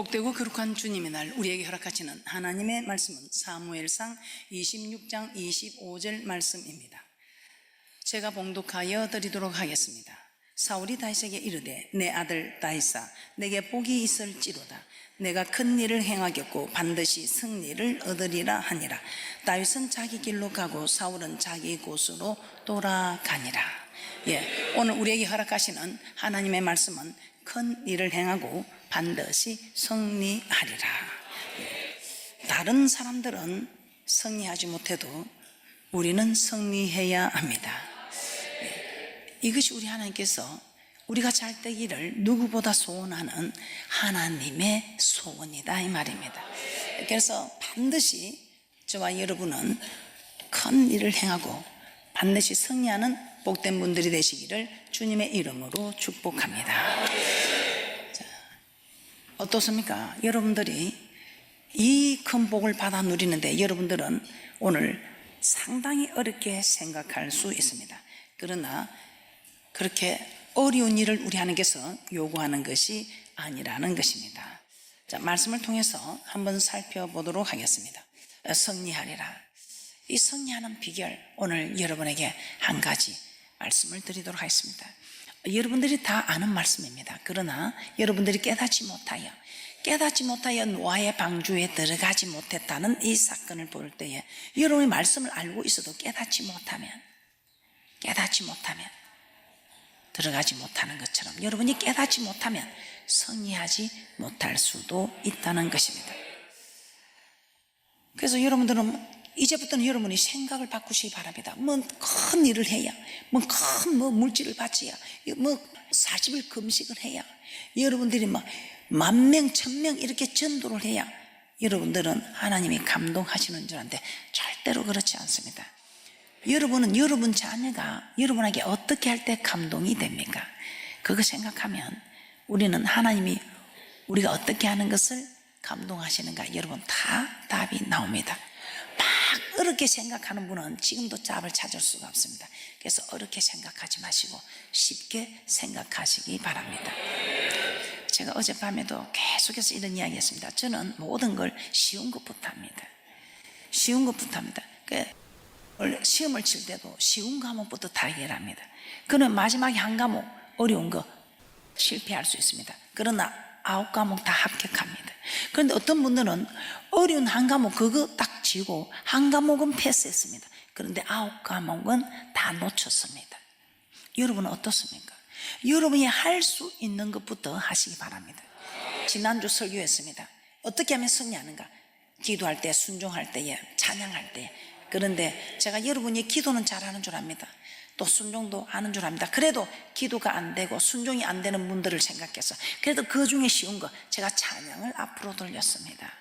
복되고 거룩한 주님의 날 우리에게 허락하시는 하나님의 말씀은 사무엘상 26장 25절 말씀입니다. 제가 봉독하여 드리도록 하겠습니다. 사울이 다윗에게 이르되 내 아들 다윗아 내게 복이 있을지로다. 내가 큰 일을 행하겠고 반드시 승리를 얻으리라 하니라. 다윗은 자기 길로 가고 사울은 자기 곳으로 돌아가니라. 오늘 우리에게 허락하시는 하나님의 말씀은 큰 일을 행하고 반드시 승리하리라. 다른 사람들은 승리하지 못해도 우리는 승리해야 합니다. 이것이 우리 하나님께서 우리가 잘 되기를 누구보다 소원하는 하나님의 소원이다 이 말입니다. 그래서 반드시 저와 여러분은 큰 일을 행하고 반드시 승리하는 복된 분들이 되시기를 주님의 이름으로 축복합니다. 자, 어떻습니까? 여러분들이 이 큰 복을 받아 누리는데 여러분들은 오늘 상당히 어렵게 생각할 수 있습니다. 그러나 그렇게 어려운 일을 우리 하나님께서 요구하는 것이 아니라는 것입니다. 자, 말씀을 통해서 한번 살펴보도록 하겠습니다. 승리하리라. 이 승리하는 비결 오늘 여러분에게 한 가지 말씀을 드리도록 하겠습니다. 여러분들이 다 아는 말씀입니다. 그러나 여러분들이 깨닫지 못하여 노아의 방주에 들어가지 못했다는 이 사건을 볼 때에 여러분이 말씀을 알고 있어도 깨닫지 못하면 들어가지 못하는 것처럼 여러분이 깨닫지 못하면 승리하지 못할 수도 있다는 것입니다. 그래서 여러분들은 이제부터는 여러분이 생각을 바꾸시기 바랍니다. 큰 일을 해야, 큰 물질을 바쳐야, 40일 금식을 해야, 여러분들이 10,000명, 1,000명 이렇게 전도를 해야 여러분들은 하나님이 감동하시는 줄 아는데 절대로 그렇지 않습니다. 여러분은 여러분 자녀가 여러분에게 어떻게 할 때 감동이 됩니까? 그거 생각하면 우리는 하나님이 우리가 어떻게 하는 것을 감동하시는가 여러분 다 답이 나옵니다. 막 어렵게 생각하는 분은 지금도 답을 찾을 수가 없습니다. 그래서 어렵게 생각하지 마시고 쉽게 생각하시기 바랍니다. 제가 어젯밤에도 계속해서 이런 이야기 했습니다. 저는 모든 걸 쉬운 것부터 합니다. 시험을 칠 때도 쉬운 과목부터 다 해결합니다. 그러면 마지막에 한 과목 어려운 거 실패할 수 있습니다. 그러나 9과목 다 합격합니다. 그런데 어떤 분들은 어려운 한 과목 그거 딱 지고 한 과목은 패스했습니다. 그런데 9과목은 다 놓쳤습니다. 여러분은 어떻습니까? 여러분이 할 수 있는 것부터 하시기 바랍니다. 지난주 설교했습니다. 어떻게 하면 승리하는가? 기도할 때, 순종할 때에, 찬양할 때. 그런데 제가 여러분이 기도는 잘하는 줄 압니다. 또 순종도 하는 줄 압니다. 그래도 기도가 안 되고 순종이 안 되는 분들을 생각해서 그래도 그 중에 쉬운 거 제가 찬양을 앞으로 돌렸습니다.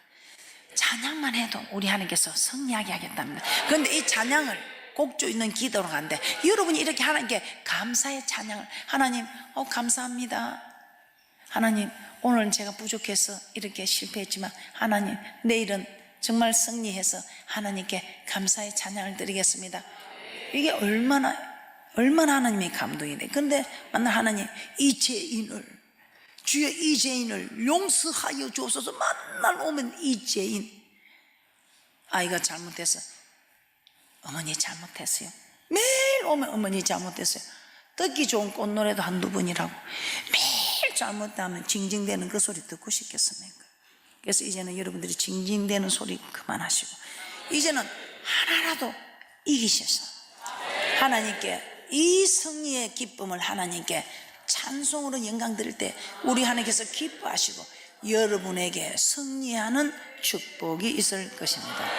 찬양만 해도 우리 하나님께서 승리하게 하겠답니다. 그런데 이 찬양을 곡조 있는 기도로 하는데 여러분이 이렇게 하나님께 감사의 찬양을 하나님 감사합니다. 하나님 오늘 제가 부족해서 이렇게 실패했지만 하나님 내일은 정말 승리해서 하나님께 감사의 찬양을 드리겠습니다. 이게 얼마나 하나님의 감동이 돼. 근데 만날 하나님 주의 이 죄인을 용서하여 주옵소서. 만날 오면 이 죄인 아이가 잘못해서 어머니 잘못했어요. 매일 오면 어머니 잘못했어요. 듣기 좋은 꽃노래도 한두 번이라고 매일 잘못하면 징징대는 그 소리 듣고 싶겠습니까? 그래서 이제는 여러분들이 징징대는 소리 그만하시고 이제는 하나라도 이기셔서 하나님께 이 승리의 기쁨을 하나님께 찬송으로 영광 드릴 때 우리 하나님께서 기뻐하시고 여러분에게 승리하는 축복이 있을 것입니다.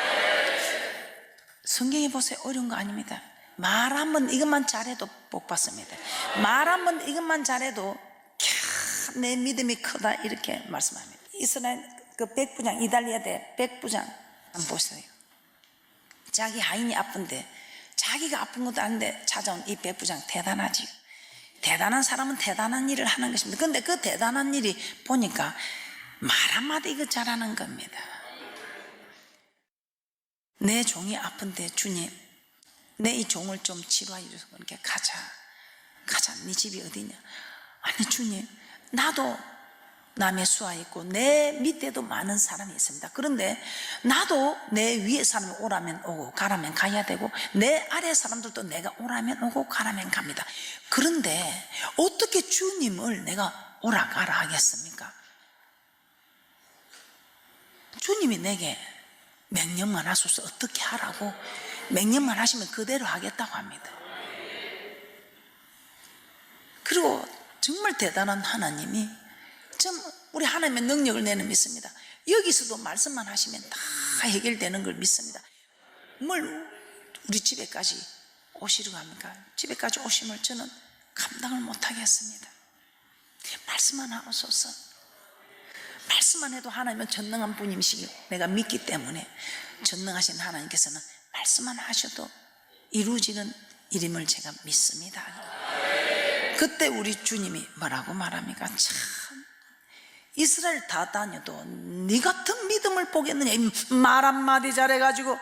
성경에 보세요. 어려운 거 아닙니다. 말 한 번 이것만 잘해도 복 받습니다. 말 한 번 이것만 잘해도 내 믿음이 크다 이렇게 말씀합니다. 이스라엘 그 백부장 이달리아 대 백부장 한번 보세요. 자기 하인이 아픈데 자기가 아픈 것도 아닌데 찾아온 이 백부장 대단하지. 대단한 사람은 대단한 일을 하는 것입니다. 그런데 그 대단한 일이 보니까 말 한마디 이거 잘하는 겁니다. 내 종이 아픈데 주님 내 이 종을 좀 치료해 주셔서 이렇게 가자 네 집이 어디냐. 아니 주님 나도 남의 수하 있고 내 밑에도 많은 사람이 있습니다. 그런데 나도 내 위에 사람이 오라면 오고 가라면 가야 되고 내 아래 사람들도 내가 오라면 오고 가라면 갑니다. 그런데 어떻게 주님을 내가 오라 가라 하겠습니까? 주님이 내게 명령만 하소서 어떻게 하라고 명령만 하시면 그대로 하겠다고 합니다. 그리고 정말 대단한 하나님이 우리 하나님의 능력을 내는 믿습니다. 여기서도 말씀만 하시면 다 해결되는 걸 믿습니다. 뭘 우리 집에까지 오시려고 합니까? 집에까지 오심을 저는 감당을 못하겠습니다. 말씀만 하소서. 말씀만 해도 하나님은 전능한 분이시길 내가 믿기 때문에 전능하신 하나님께서는 말씀만 하셔도 이루어지는 일임을 제가 믿습니다. 그때 우리 주님이 뭐라고 말합니까? 참 이스라엘 다 다녀도 네 같은 믿음을 보겠느냐. 말 한마디 잘해가지고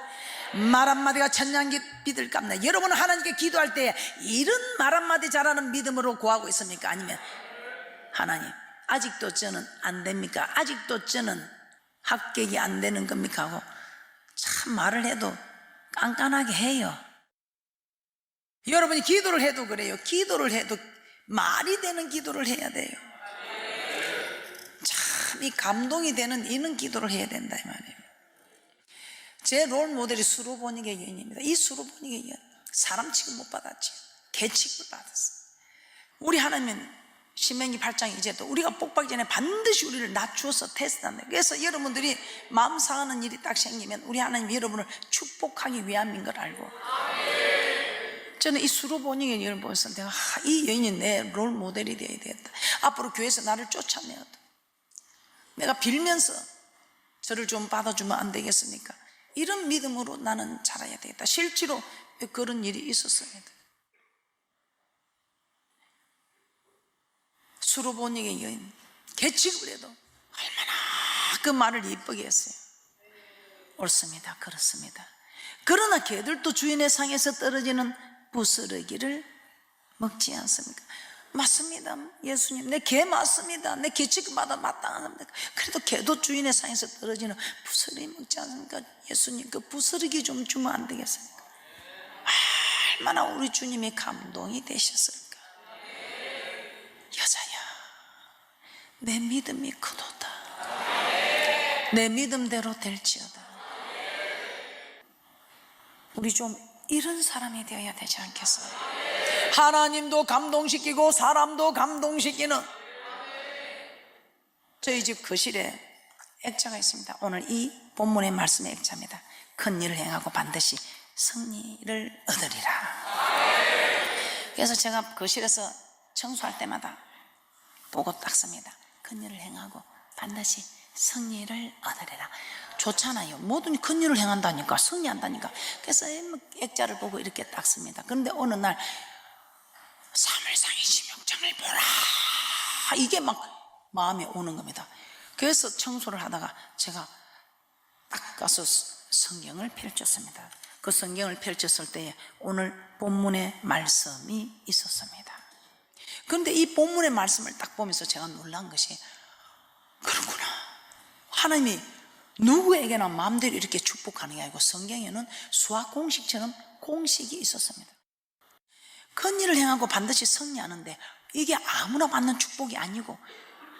말 한마디가 천냥비들 값나. 여러분은 하나님께 기도할 때 이런 말 한마디 잘하는 믿음으로 구하고 있습니까? 아니면 하나님 아직도 저는 안 됩니까? 아직도 저는 합격이 안 되는 겁니까? 하고 참 말을 해도 깐깐하게 해요. 여러분이 기도를 해도 그래요. 기도를 해도 말이 되는 기도를 해야 돼요. 참 이 감동이 되는 이런 기도를 해야 된다 이 말이에요. 제 롤 모델이 수로보니게 여인입니다. 이 수로보니게 여인 사람 취급 못 받았지, 개 취급을 받았어. 우리 하나님은 신명기 8장 이제도 우리가 복받기 전에 반드시 우리를 낮추어서 테스트한다. 그래서 여러분들이 마음 상하는 일이 딱 생기면 우리 하나님 여러분을 축복하기 위함인 걸 알고, 저는 이 수로보니게 여인을 보면서 내가 이 여인이 내 롤 모델이 되어야 되겠다. 앞으로 교회에서 나를 쫓아내어도 내가 빌면서 저를 좀 받아주면 안 되겠습니까? 이런 믿음으로 나는 자라야 되겠다. 실제로 그런 일이 있었습니다. 수로보니게 여인 개 취급을 해도 얼마나 그 말을 이쁘게 했어요. 옳습니다. 그렇습니다. 그러나 개들도 주인의 상에서 떨어지는 부스러기를 먹지 않습니까? 맞습니다. 예수님 내 개 맞습니다. 내 개 취급받아 마땅합니다. 그래도 개도 주인의 상에서 떨어지는 부스러기 먹지 않습니까? 예수님 그 부스러기 좀 주면 안 되겠습니까? 얼마나 우리 주님이 감동이 되셨을까. 여자야 내 믿음이 크도다. 내 믿음대로 될지어다. 우리 좀 이런 사람이 되어야 되지 않겠어요? 하나님도 감동시키고 사람도 감동시키는. 저희 집 거실에 액자가 있습니다. 오늘 이 본문의 말씀의 액자입니다. 큰 일을 행하고 반드시 승리를 얻으리라. 그래서 제가 거실에서 청소할 때마다 보고 닦습니다. 큰 일을 행하고 반드시 승리를 얻으리라. 좋잖아요. 모든 큰 일을 행한다니까, 승리한다니까. 그래서 액자를 보고 이렇게 닦습니다. 그런데 어느 날 사무엘상 26장을 보라, 이게 막 마음에 오는 겁니다. 그래서 청소를 하다가 제가 딱 가서 성경을 펼쳤습니다. 그 성경을 펼쳤을 때에 오늘 본문의 말씀이 있었습니다. 그런데 이 본문의 말씀을 딱 보면서 제가 놀란 것이, 그렇구나, 하나님이 누구에게나 마음대로 이렇게 축복하는 게 아니고 성경에는 수학 공식처럼 공식이 있었습니다. 큰 일을 행하고 반드시 승리하는데 이게 아무나 받는 축복이 아니고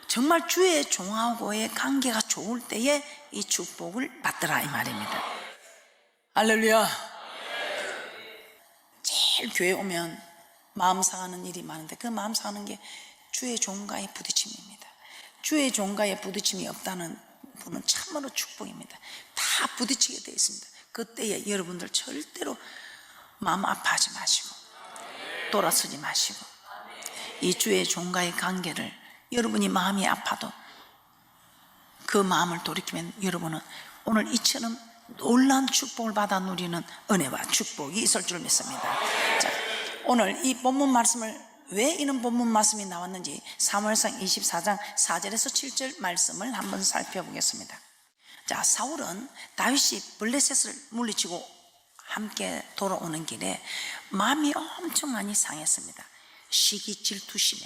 정말 주의 종하고의 관계가 좋을 때에 이 축복을 받더라 이 말입니다. 할렐루야. 제일 교회 오면 마음 상하는 일이 많은데 그 마음 상하는 게 주의 종과의 부딪힘입니다. 주의 종과의 부딪힘이 없다는 분은 참으로 축복입니다. 다 부딪히게 되어 있습니다. 그때에 여러분들 절대로 마음 아파하지 마시고 돌아서지 마시고 이 주의 종과의 관계를, 여러분이 마음이 아파도 그 마음을 돌이키면 여러분은 오늘 이처럼 놀라운 축복을 받아 누리는 은혜와 축복이 있을 줄 믿습니다. 자, 오늘 이 본문 말씀을 왜 이런 본문 말씀이 나왔는지 사무엘상 24장 4절에서 7절 말씀을 한번 살펴보겠습니다. 자, 사울은 다윗이 블레셋을 물리치고 함께 돌아오는 길에 마음이 엄청 많이 상했습니다. 시기 질투심에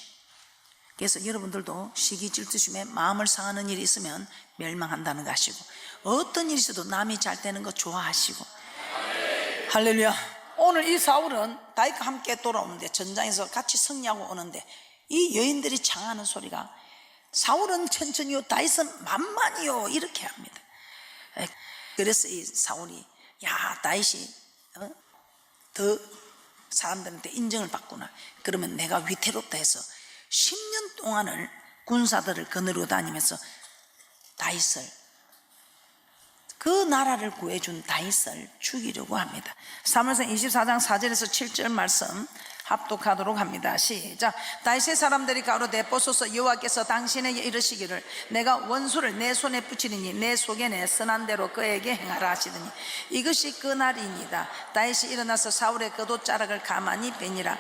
그래서 여러분들도 시기 질투심에 마음을 상하는 일이 있으면 멸망한다는 거 아시고, 어떤 일이 있어도 남이 잘 되는 거 좋아하시고. 할렐루야. 오늘 이 사울은 다윗과 함께 돌아오는데, 전장에서 같이 승리하고 오는데 이 여인들이 창하는 소리가, 사울은 천천히요 다윗은 만만히요, 이렇게 합니다. 그래서 이 사울이, 야, 다윗이 더 사람들한테 인정을 받구나, 그러면 내가 위태롭다 해서 10년 동안을 군사들을 거느리고 다니면서 다윗을, 그 나라를 구해준 다윗을 죽이려고 합니다. 사무엘상 24장 4절에서 7절 말씀 합독하도록 합니다. 시작. 다윗의 사람들이 가로되 보소서, 여호와께서 당신에게 이르시기를 내가 원수를 내 손에 붙이리니 내 속에 내 선한 대로 그에게 행하라 하시더니 이것이 그 날이니이다. 다윗이 일어나서 사울의 겉옷자락을 가만히 빼니라.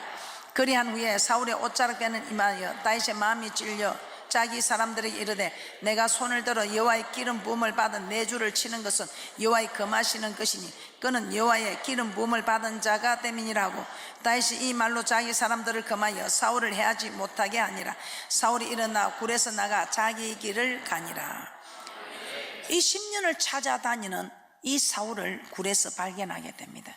그리한 후에 사울의 옷자락에는 임하여 다윗의 마음이 찔려 자기 사람들에게 이르되 내가 손을 들어 여호와의 기름 부음을 받은 내 주를 치는 것은 여호와의 금하시는 것이니 그는 여호와의 기름 부음을 받은 자가 됨이니라고. 다윗이 이 말로 자기 사람들을 금하여 사울을 해하지 못하게 하니라. 사울이 일어나 굴에서 나가 자기 길을 가니라. 이 10년을 찾아다니는 이 사울을 굴에서 발견하게 됩니다.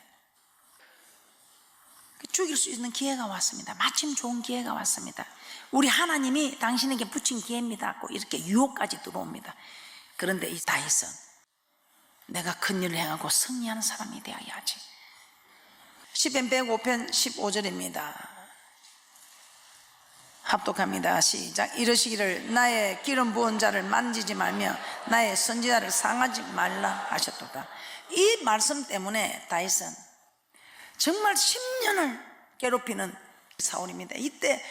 죽일 수 있는 기회가 왔습니다. 마침 좋은 기회가 왔습니다. 우리 하나님이 당신에게 붙인 기회입니다. 이렇게 유혹까지 들어옵니다. 그런데 이 다윗은 내가 큰 일을 행하고 승리하는 사람이 되어야지. 시편 105편 15절입니다. 합독합니다. 시작. 이르시기를 나의 기름 부은 자를 만지지 말며 나의 선지자를 상하지 말라 하셨도다. 이 말씀 때문에 다윗은 정말 10년을 괴롭히는 사울입니다. 이때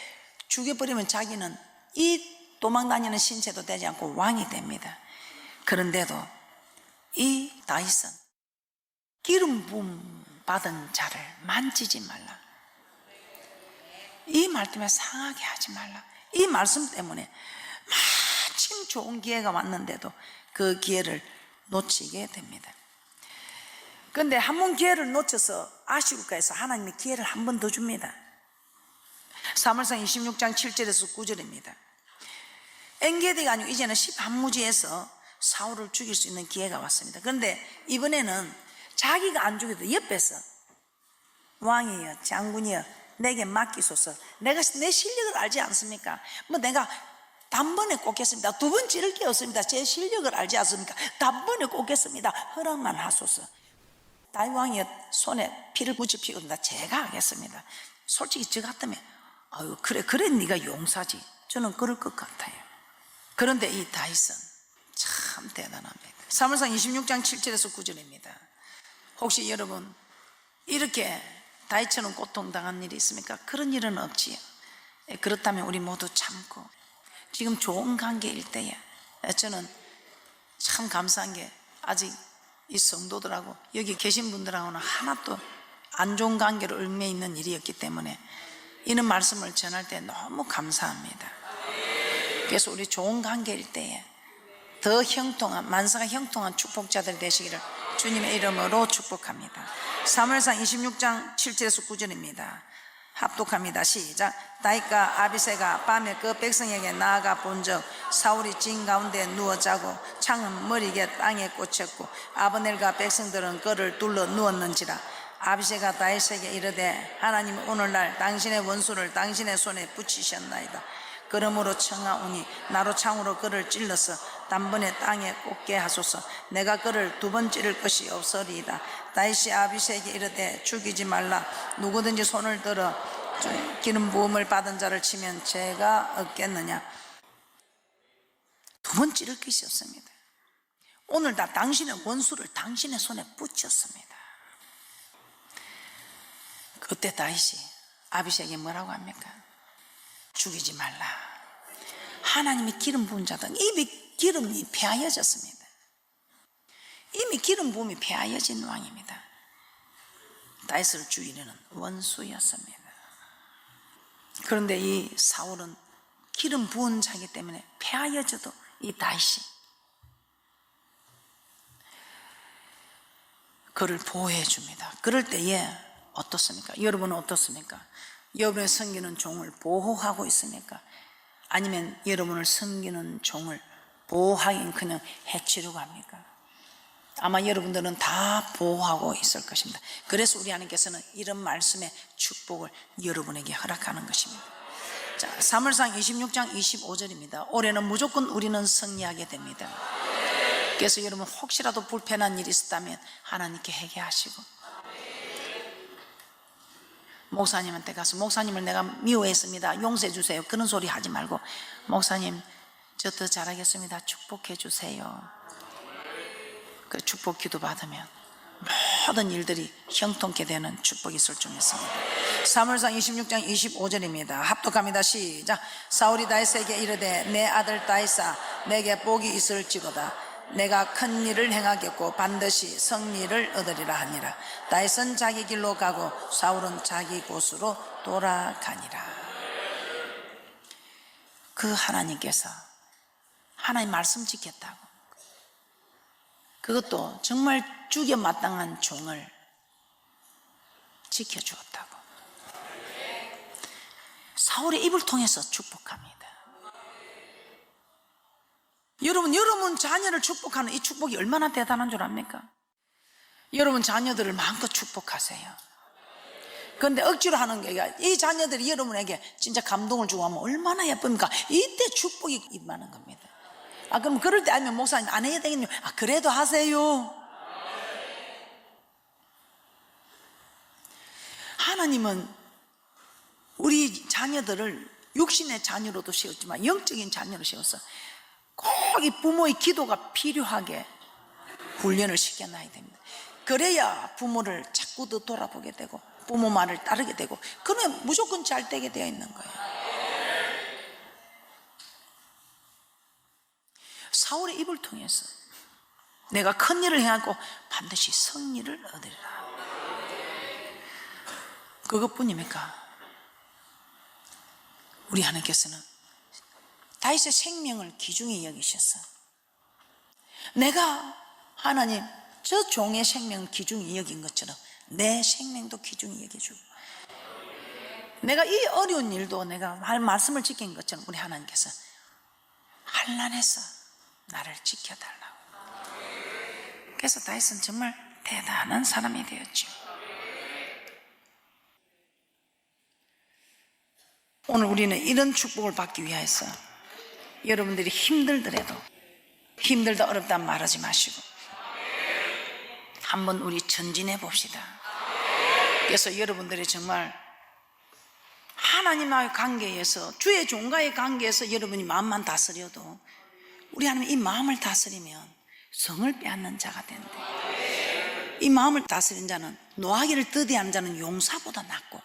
죽여버리면 자기는 이 도망다니는 신세도 되지 않고 왕이 됩니다. 그런데도 이 다윗은 기름 부음 받은 자를 만지지 말라, 이 말 때문에 상하게 하지 말라, 이 말씀 때문에 마침 좋은 기회가 왔는데도 그 기회를 놓치게 됩니다. 그런데 한 번 기회를 놓쳐서 아쉬울까 해서 하나님이 기회를 한 번 더 줍니다. 사무엘상 26장 7절에서 9절입니다. 엔게디가 아니고 이제는 십한무지에서 사울을 죽일 수 있는 기회가 왔습니다. 그런데 이번에는 자기가 안 죽여도 옆에서 왕이여 장군이여 내게 맡기소서, 내가 내 실력을 알지 않습니까? 뭐 내가 단번에 꽂겠습니다. 두 번 찌를 게 없습니다. 제 실력을 알지 않습니까? 단번에 꽂겠습니다. 허락만 하소서. 다윗 왕이 손에 피를 묻힐 필요 없다. 제가 하겠습니다. 솔직히 저 같으면 아유 그래 네가 용사지, 저는 그럴 것 같아요. 그런데 이 다윗은 참 대단합니다. 사무엘상 26장 7절에서 9절입니다. 혹시 여러분 이렇게 다윗처럼 고통당한 일이 있습니까? 그런 일은 없지요. 그렇다면 우리 모두 참고 지금 좋은 관계일 때에, 저는 참 감사한 게 아직 이 성도들하고 여기 계신 분들하고는 하나도 안 좋은 관계로 얽매 있는 일이었기 때문에 이런 말씀을 전할 때 너무 감사합니다. 그래서 우리 좋은 관계일 때에 더 형통한, 만사가 형통한 축복자들 되시기를 주님의 이름으로 축복합니다. 사무엘상 26장 7절에서 9절입니다. 합독합니다. 시작. 다윗과 아비새가 밤에 그 백성에게 나아가 본즉 사울이 진 가운데 누워 자고 창은 머리에 땅에 꽂혔고 아브넬과 백성들은 그를 둘러 누웠는지라. 아비새가 다윗에게 이르되 하나님 오늘날 당신의 원수를 당신의 손에 붙이셨나이다. 그러므로 청하오니 나로 창으로 그를 찔러서 단번에 땅에 꽂게 하소서. 내가 그를 두 번 찌를 것이 없으리이다. 다윗이 아비새에게 이르되 죽이지 말라. 누구든지 손을 들어 기름 부음을 받은 자를 치면 죄가 없겠느냐. 두 번 찌를 것이 없습니다. 오늘 다 당신의 원수를 당신의 손에 붙였습니다. 그때 다윗이 아비새에게 뭐라고 합니까? 죽이지 말라. 하나님이 기름 부은 자들, 이미 기름이 폐하여졌습니다. 이미 기름 부음이 폐하여진 왕입니다. 다윗을 죽이려는 원수였습니다. 그런데 이 사울은 기름 부은 자이기 때문에 폐하여져도 이 다윗이 그를 보호해 줍니다. 그럴 때에 어떻습니까? 여러분은 어떻습니까? 여러분의 섬기는 종을 보호하고 있습니까? 아니면 여러분을 섬기는 종을 보호하긴커녕 해치려고 합니까? 아마 여러분들은 다 보호하고 있을 것입니다. 그래서 우리 하나님께서는 이런 말씀의 축복을 여러분에게 허락하는 것입니다. 자, 사무엘상 26장 25절입니다. 올해는 무조건 우리는 승리하게 됩니다. 그래서 여러분 혹시라도 불편한 일이 있었다면 하나님께 회개하시고, 목사님한테 가서 목사님을 내가 미워했습니다, 용서해 주세요, 그런 소리 하지 말고 목사님 저 더 잘하겠습니다, 축복해 주세요. 그 축복 기도 받으면 모든 일들이 형통케 되는 축복이 있을 줄 믿습니다. 사무엘상 26장 25절입니다. 합독합니다. 시작. 사울이 다윗에게 이르되 내 아들 다윗아 내게 복이 있을지로다. 내가 큰 일을 행하겠고 반드시 승리를 얻으리라 하니라. 다윗은 자기 길로 가고 사울은 자기 곳으로 돌아가니라. 그 하나님께서 하나님 말씀 지켰다고, 그것도 정말 죽여 마땅한 종을 지켜주었다고. 사울의 입을 통해서 축복합니다. 여러분 자녀를 축복하는 이 축복이 얼마나 대단한 줄 압니까? 여러분 자녀들을 마음껏 축복하세요. 그런데 억지로 하는 게 아니라 이 자녀들이 여러분에게 진짜 감동을 주고 하면 얼마나 예쁩니까? 이때 축복이 임하는 겁니다. 그럼 그럴 때 아니면 목사님 안 해야 되겠네요. 그래도 하세요. 하나님은 우리 자녀들을 육신의 자녀로도 세웠지만 영적인 자녀로 세웠어. 꼭 이 부모의 기도가 필요하게 훈련을 시켜놔야 됩니다. 그래야 부모를 자꾸 더 돌아보게 되고 부모 말을 따르게 되고, 그러면 무조건 잘 되게 되어 있는 거예요. 사울의 입을 통해서 내가 큰 일을 행하고 반드시 승리를 얻으리라. 그것뿐입니까? 우리 하나님께서는 다윗의 생명을 귀중히 여기셔서 내가 하나님 저 종의 생명을 귀중히 여긴 것처럼 내 생명도 귀중히 여겨주고, 내가 이 어려운 일도 내가 말씀을 지킨 것처럼 우리 하나님께서 환난해서 나를 지켜달라고. 그래서 다윗은 정말 대단한 사람이 되었죠. 오늘 우리는 이런 축복을 받기 위해서 여러분들이 힘들더라도 힘들다 어렵다 말하지 마시고 한번 우리 전진해 봅시다. 그래서 여러분들이 정말 하나님과의 관계에서, 주의 종과의 관계에서 여러분이 마음만 다스려도 우리 하나님 이 마음을 다스리면 성을 빼앗는 자가 된대. 이 마음을 다스린 자는, 노하기를 더디하는 자는 용사보다 낫고,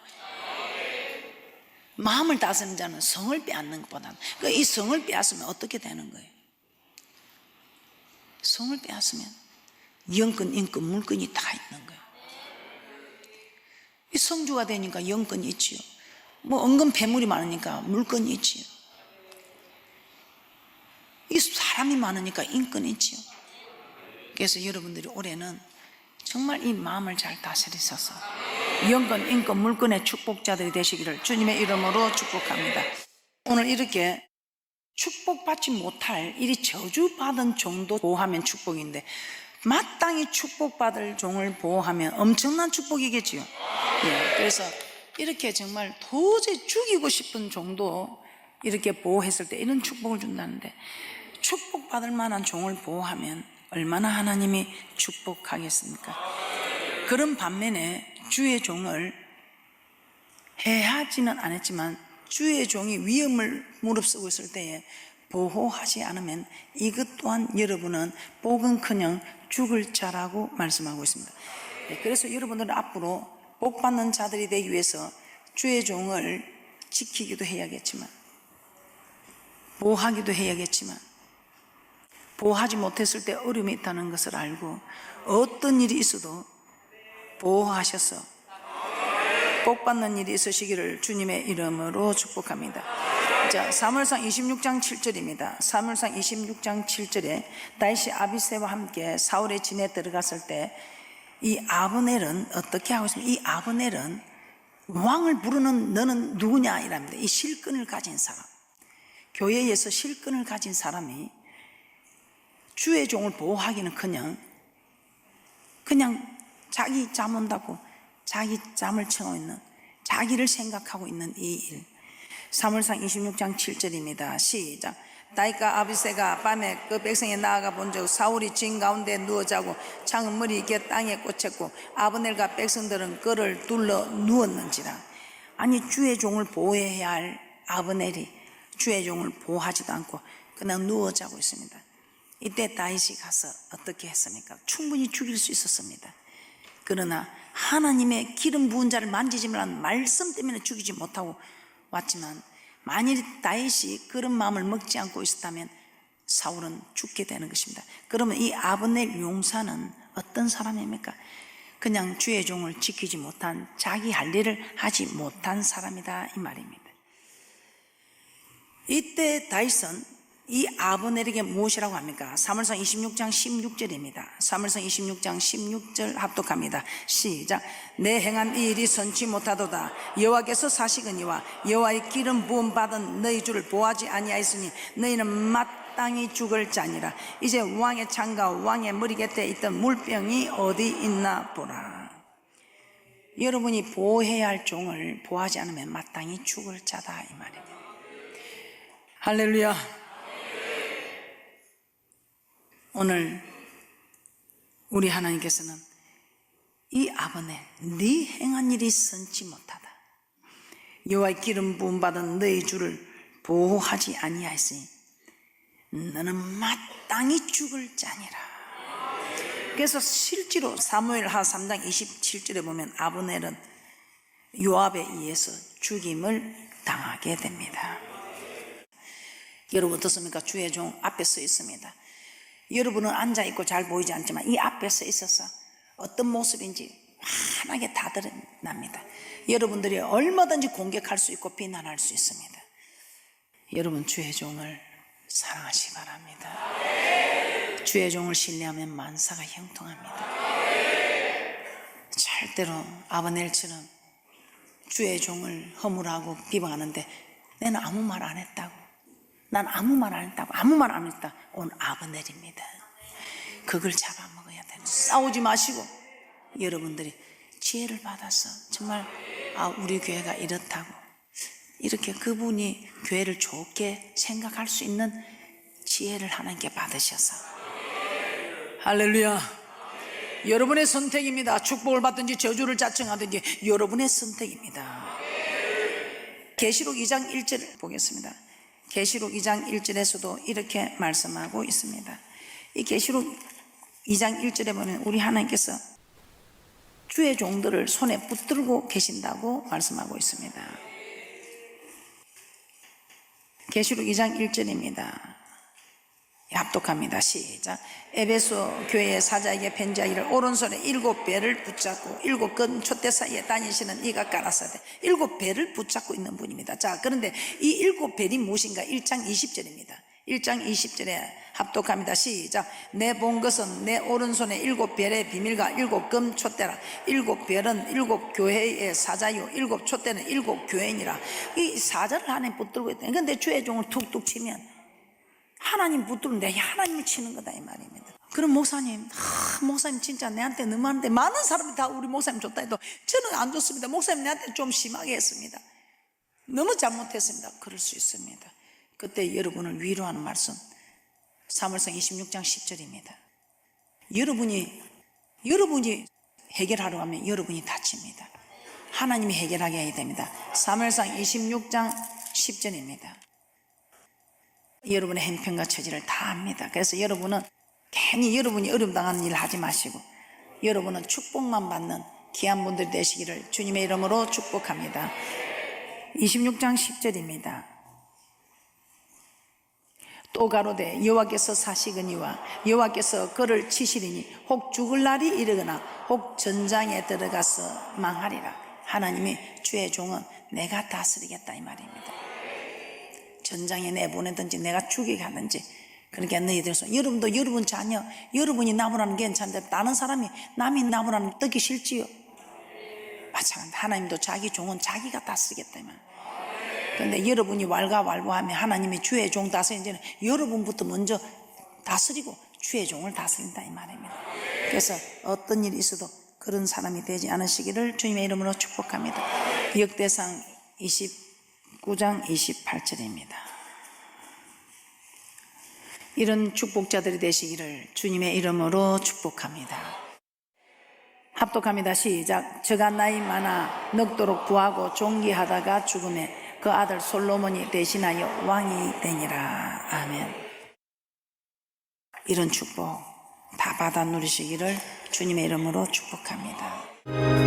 마음을 다스리는 자는 성을 빼앗는 것보다는, 이 성을 빼앗으면 어떻게 되는 거예요? 성을 빼앗으면 영권, 인권, 물권이 다 있는 거예요. 이 성주가 되니까 영권이 있지요. 은근 폐물이 많으니까 물건이 있지요. 이 사람이 많으니까 인권이 있지요. 그래서 여러분들이 올해는 정말 이 마음을 잘 다스리셔서 영권, 인권, 물권의 축복자들이 되시기를 주님의 이름으로 축복합니다. 오늘 이렇게 축복받지 못할, 이리 저주받은 종도 보호하면 축복인데 마땅히 축복받을 종을 보호하면 엄청난 축복이겠지요. 그래서 이렇게 정말 도저히 죽이고 싶은 종도 이렇게 보호했을 때 이런 축복을 준다는데, 축복받을 만한 종을 보호하면 얼마나 하나님이 축복하겠습니까? 그런 반면에 주의 종을 해하지는 않았지만 주의 종이 위험을 무릅쓰고 있을 때에 보호하지 않으면 이것 또한 여러분은 복은커녕 죽을 자라고 말씀하고 있습니다. 그래서 여러분들은 앞으로 복받는 자들이 되기 위해서 주의 종을 지키기도 해야겠지만, 보호하기도 해야겠지만, 보호하지 못했을 때 어려움이 있다는 것을 알고 어떤 일이 있어도 보호하셔서 복받는 일이 있으시기를 주님의 이름으로 축복합니다. 자, 사무엘상 26장 7절입니다. 사무엘상 26장 7절에 다윗이 아비새와 함께 사울의 진에 들어갔을 때 이 아브넬은 어떻게 하고 있습니까? 이 아브넬은 왕을 부르는 너는 누구냐 이랍니다. 이 실권을 가진 사람, 교회에서 실권을 가진 사람이 주의 종을 보호하기는커녕 그냥 자기 잠 온다고 자기 잠을 청하고 있는, 자기를 생각하고 있는 이 일. 사무엘상 26장 7절입니다. 시작. 다윗과 아비새가 밤에 그 백성이 나아가 본즉 사울이 진 가운데 누워 자고 창은 머리 이게 땅에 꽂혔고 아브넬과 백성들은 그를 둘러 누웠는지라. 아니, 주의 종을 보호해야 할 아브넬이 주의 종을 보호하지도 않고 그냥 누워 자고 있습니다. 이때 다윗이 가서 어떻게 했습니까? 충분히 죽일 수 있었습니다. 그러나 하나님의 기름 부은 자를 만지지만 말씀 때문에 죽이지 못하고 왔지만, 만일 다윗이 그런 마음을 먹지 않고 있었다면 사울은 죽게 되는 것입니다. 그러면 이 아브넬 용사는 어떤 사람입니까? 그냥 주의 종을 지키지 못한, 자기 할 일을 하지 못한 사람이다, 이 말입니다. 이때 다윗은 이 아브넬에게 무엇이라고 합니까? 사무엘상 26장 16절입니다. 사무엘상 26장 16절 합독합니다. 시작. 내 행한 이 일이 선치 못하도다. 여호와께서 사시거니와 여호와의 기름 부음 받은 너희 주를 보호하지 아니하였으니 너희는 마땅히 죽을 자니라. 이제 왕의 창과 왕의 머리 곁에 있던 물병이 어디 있나 보라. 여러분이 보호해야 할 종을 보호하지 않으면 마땅히 죽을 자다, 이 말입니다. 할렐루야. 오늘 우리 하나님께서는 이 아브넬, 네 행한 일이 선치 못하다. 여호와의 기름 부음 받은 너희 주를 보호하지 아니하였으니 너는 마땅히 죽을 자니라. 그래서 실제로 사무엘하 3장 27절에 보면 아브넬은 요압에 의해서 죽임을 당하게 됩니다. 여러분 어떻습니까? 주의 종 앞에 서 있습니다. 여러분은 앉아있고 잘 보이지 않지만 이 앞에 서 있어서 어떤 모습인지 환하게 다 드러납니다. 여러분들이 얼마든지 공격할 수 있고 비난할 수 있습니다. 여러분 주의 종을 사랑하시기 바랍니다. 주의 종을 신뢰하면 만사가 형통합니다. 절대로 아브넬처럼 주의 종을 허물하고 비방하는데 내는 아무 말 안 했다고, 난 아무 말 안 했다고, 아무 말 안 했다, 오늘 아브넬입니다. 그걸 잡아먹어야 되는. 싸우지 마시고 여러분들이 지혜를 받아서 정말 우리 교회가 이렇다고 이렇게 그분이 교회를 좋게 생각할 수 있는 지혜를 하나님께 받으셔서, 할렐루야. 여러분의 선택입니다. 축복을 받든지 저주를 자청하든지 여러분의 선택입니다. 계시록 2장 1절 보겠습니다. 계시록 2장 1절에서도 이렇게 말씀하고 있습니다. 이 계시록 2장 1절에 보면 우리 하나님께서 주의 종들을 손에 붙들고 계신다고 말씀하고 있습니다. 계시록 2장 1절입니다. 합독합니다. 시작. 에베소 교회의 사자에게 편지하기를 오른손에 7배를 붙잡고 7건 촛대 사이에 다니시는 이가 가라사대. 7배를 붙잡고 있는 분입니다. 자, 그런데 이 7벨이 무엇인가? 1장 20절입니다. 1장 20절에 합독합니다. 시작. 내 본 것은 내 오른손에 7벨의 비밀과 7금 촛대라. 7벨은 7교회의 사자요 7촛대는 7교회니라. 이 사자를 안에 붙들고 있다. 그런데 주의 종을 툭툭 치면 하나님 붙들는데 하나님을 치는 거다, 이 말입니다. 그럼 목사님, 목사님 진짜 내한테 너무 많은데 많은 사람이 다 우리 목사님 좋다 해도 저는 안 좋습니다. 목사님 내한테 좀 심하게 했습니다. 너무 잘못했습니다. 그럴 수 있습니다. 그때 여러분을 위로하는 말씀, 사무엘상 26장 10절입니다. 여러분이 해결하려고 하면 여러분이 다칩니다. 하나님이 해결하게 해야 됩니다. 사무엘상 26장 10절입니다. 여러분의 행편과 처지를 다 압니다. 그래서 여러분은 괜히 여러분이 어려움 당하는 일을 하지 마시고 여러분은 축복만 받는 귀한 분들이 되시기를 주님의 이름으로 축복합니다. 26장 10절입니다. 또 가로되 여호와께서 사시거니와 여호와께서 그를 치시리니 혹 죽을 날이 이르거나 혹 전장에 들어가서 망하리라. 하나님이 주의 종은 내가 다스리겠다, 이 말입니다. 전장에 내보내든지 내가 죽이게 하든지, 그러니까 너희들서 여러분도 여러분 자녀, 여러분이 나무라는 게 괜찮은데 다른 사람이 남이 나무라는 떡이 싫지요. 마찬가지로 하나님도 자기 종은 자기가 다스리겠다, 이 말. 그런데 여러분이 왈가왈부하면 하나님의 주의 종 다스리는 여러분부터 먼저 다스리고 주의 종을 다스린다 이 말입니다. 그래서 어떤 일이 있어도 그런 사람이 되지 않으시기를 주님의 이름으로 축복합니다. 역대상 29장 28절입니다. 이런 축복자들이 되시기를 주님의 이름으로 축복합니다. 합독합니다. 시작. 저가 나이 많아 늙도록 부하고 존귀하다가 죽음에 그 아들 솔로몬이 대신하여 왕이 되니라. 아멘. 이런 축복 다 받아 누리시기를 주님의 이름으로 축복합니다.